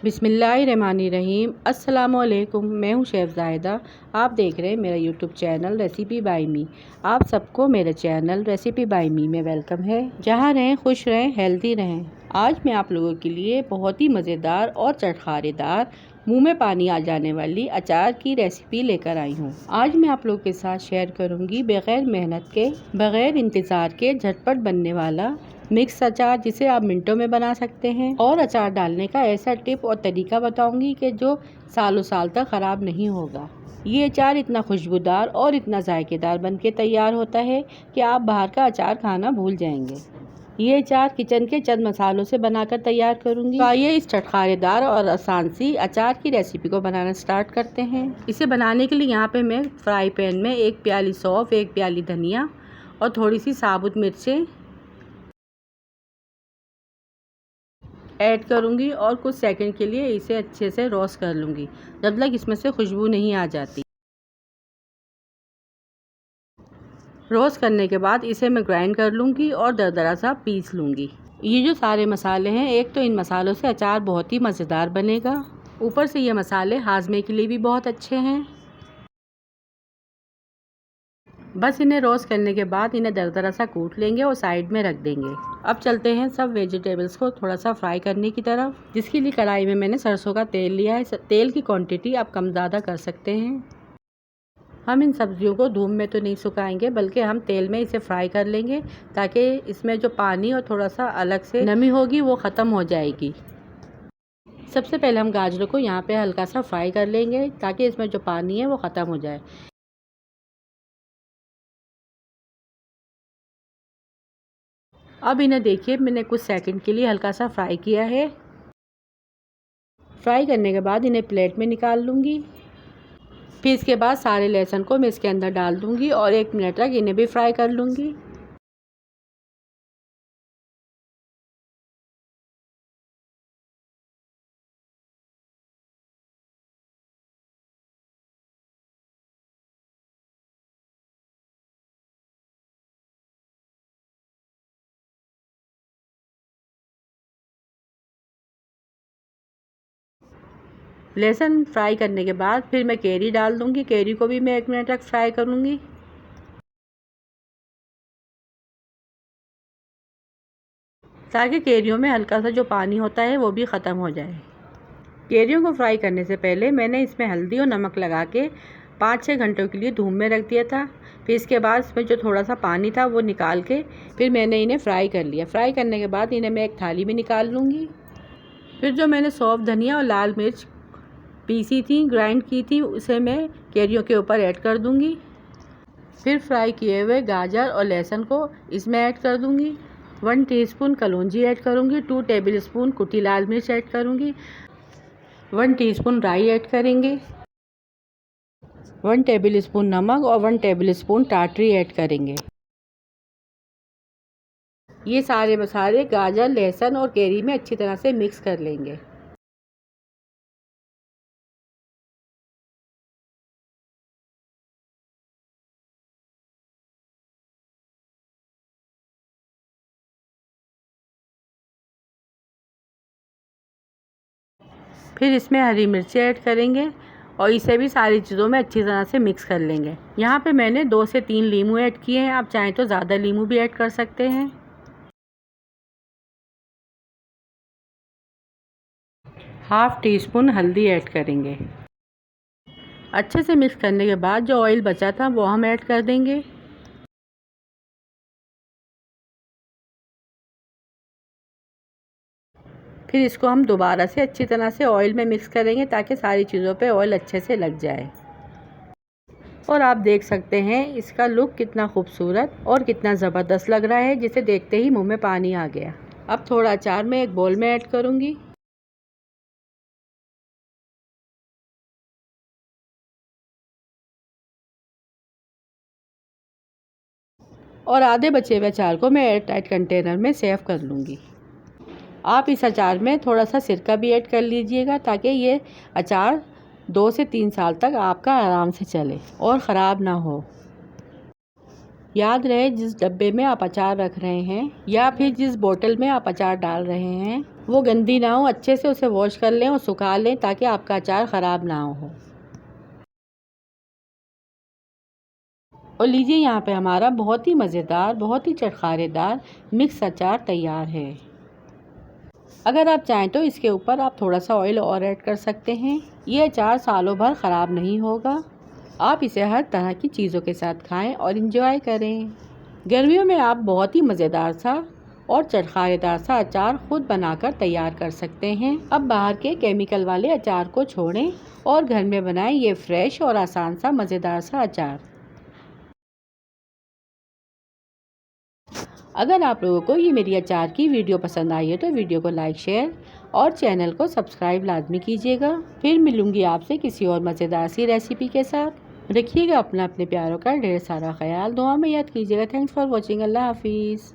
बिस्मिल्लाहिर्रहमानिर्रहीम। अस्सलामुअलैकुम। मैं हूं शेफ़ ज़ाहिदा। आप देख रहे हैं मेरा यूट्यूब चैनल रेसिपी बाय मी। आप सबको मेरे चैनल रेसिपी बाय मी में वेलकम है। जहां रहें खुश रहें, हेल्दी रहें। आज मैं आप लोगों के लिए बहुत ही मज़ेदार और चटखारेदार, मुंह में पानी आ जाने वाली अचार की रेसिपी लेकर आई हूँ। आज मैं आप लोगों के साथ शेयर करूँगी बग़ैर मेहनत के, बग़ैर इंतज़ार के झटपट बनने वाला मिक्स अचार, जिसे आप मिनटों में बना सकते हैं। और अचार डालने का ऐसा टिप और तरीका बताऊंगी कि जो सालों साल तक ख़राब नहीं होगा। ये अचार इतना खुशबूदार और इतना जायकेदार बन के तैयार होता है कि आप बाहर का अचार खाना भूल जाएंगे। ये अचार किचन के चंद मसालों से बनाकर तैयार करूंगी। तो आइए इस चटखारेदार और आसान सी अचार की रेसिपी को बनाना स्टार्ट करते हैं। इसे बनाने के लिए यहाँ पे मैं फ्राई पैन में 1 प्याली सौंफ, 1 प्याली धनिया और थोड़ी सी साबुत मिर्चें ऐड करूंगी और कुछ सेकंड के लिए इसे अच्छे से रोस्ट कर लूँगी, जब तक इसमें से खुशबू नहीं आ जाती। रोस्ट करने के बाद इसे मैं ग्राइंड कर लूँगी और दरदरा सा पीस लूँगी। ये जो सारे मसाले हैं, एक तो इन मसालों से अचार बहुत ही मज़ेदार बनेगा, ऊपर से ये मसाले हाजमे के लिए भी बहुत अच्छे हैं। बस इन्हें रोस्ट करने के बाद इन्हें दरदरा सा कूट लेंगे और साइड में रख देंगे। अब चलते हैं सब वेजिटेबल्स को थोड़ा सा फ्राई करने की तरफ, जिसके लिए कढ़ाई में मैंने सरसों का तेल लिया है। तेल की क्वांटिटी आप कम ज़्यादा कर सकते हैं। हम इन सब्जियों को धूप में तो नहीं सुखाएंगे, बल्कि हम तेल में इसे फ्राई कर लेंगे, ताकि इसमें जो पानी और थोड़ा सा अलग से नमी होगी वो ख़त्म हो जाएगी। सबसे पहले हम गाजरों को यहाँ पे हल्का सा फ्राई कर लेंगे, ताकि इसमें जो पानी है वो ख़त्म हो जाए। अब इन्हें देखिए, मैंने कुछ सेकंड के लिए हल्का सा फ्राई किया है। फ्राई करने के बाद इन्हें प्लेट में निकाल लूँगी। फिर इसके बाद सारे लहसुन को मैं इसके अंदर डाल दूँगी और 1 मिनट तक इन्हें भी फ्राई कर लूँगी। लहसुन फ्राई करने के बाद फिर मैं कैरी डाल दूँगी। कैरी को भी मैं 1 मिनट तक फ्राई करूँगी। ताकि कैरियों में हल्का सा जो पानी होता है वो भी ख़त्म हो जाए। कैरियों को फ्राई करने से पहले मैंने इसमें हल्दी और नमक लगा के 5-6 घंटों के लिए धूप में रख दिया था। फिर इसके बाद इसमें जो थोड़ा सा पानी था वो निकाल के फिर मैंने इन्हें फ्राई कर लिया। फ्राई करने के बाद इन्हें मैं एक थाली में निकाल लूँगी। फिर जो मैंने सौंफ, धनिया और लाल मिर्च पीसी थी, ग्राइंड की थी, उसे मैं कैरियों के ऊपर ऐड कर दूँगी। फिर फ्राई किए हुए गाजर और लहसुन को इसमें ऐड कर दूँगी। 1 टीस्पून कलौंजी ऐड करूँगी। 2 टेबलस्पून कुटी लाल मिर्च ऐड करूँगी। 1 टीस्पून राई ऐड करेंगे। 1 टेबलस्पून नमक और 1 टेबलस्पून टाटरी ऐड करेंगे। ये सारे मसाले गाजर, लहसुन और कैरी में अच्छी तरह से मिक्स कर लेंगे। फिर इसमें हरी मिर्ची ऐड करेंगे और इसे भी सारी चीज़ों में अच्छी तरह से मिक्स कर लेंगे। यहाँ पे मैंने 2 से 3 नींबू ऐड किए हैं। आप चाहें तो ज़्यादा नींबू भी ऐड कर सकते हैं। ½ टीस्पून हल्दी ऐड करेंगे। अच्छे से मिक्स करने के बाद जो ऑयल बचा था वो हम ऐड कर देंगे। फिर इसको हम दोबारा से अच्छी तरह से ऑयल में मिक्स करेंगे, ताकि सारी चीज़ों पे ऑयल अच्छे से लग जाए। और आप देख सकते हैं इसका लुक कितना खूबसूरत और कितना ज़बरदस्त लग रहा है, जिसे देखते ही मुंह में पानी आ गया। अब थोड़ा अचार मैं एक बोल में ऐड करूँगी। और आधे बचे हुए अचार को मैं एयर टाइट कंटेनर में सेव कर लूँगी। आप इस अचार में थोड़ा सा सिरका भी ऐड कर लीजिएगा, ताकि ये अचार 2 से 3 साल तक आपका आराम से चले और ख़राब ना हो। याद रहे, जिस डब्बे में आप अचार रख रहे हैं या फिर जिस बोतल में आप अचार डाल रहे हैं वो गंदी ना हो। अच्छे से उसे वॉश कर लें और सुखा लें ताकि आपका अचार ख़राब ना हो। और लीजिए, यहाँ पे हमारा बहुत ही मज़ेदार, बहुत ही चटखारेदार मिक्स अचार तैयार है। अगर आप चाहें तो इसके ऊपर आप थोड़ा सा ऑयल और ऐड कर सकते हैं। ये अचार सालों भर ख़राब नहीं होगा। आप इसे हर तरह की चीज़ों के साथ खाएं और इंजॉय करें। गर्मियों में आप बहुत ही मज़ेदार सा और चटखारेदार सा अचार खुद बनाकर तैयार कर सकते हैं। अब बाहर के केमिकल वाले अचार को छोड़ें और घर में बनाएं ये फ्रेश और आसान सा मज़ेदार सा अचार। अगर आप लोगों को ये मेरी अचार की वीडियो पसंद आई है तो वीडियो को लाइक, शेयर और चैनल को सब्सक्राइब लाजमी कीजिएगा। फिर मिलूंगी आपसे किसी और मज़ेदार सी रेसिपी के साथ। रखिएगा अपने प्यारों का ढेर सारा ख्याल। दुआ में याद कीजिएगा। Thanks for watching. अल्लाह हाफिज़।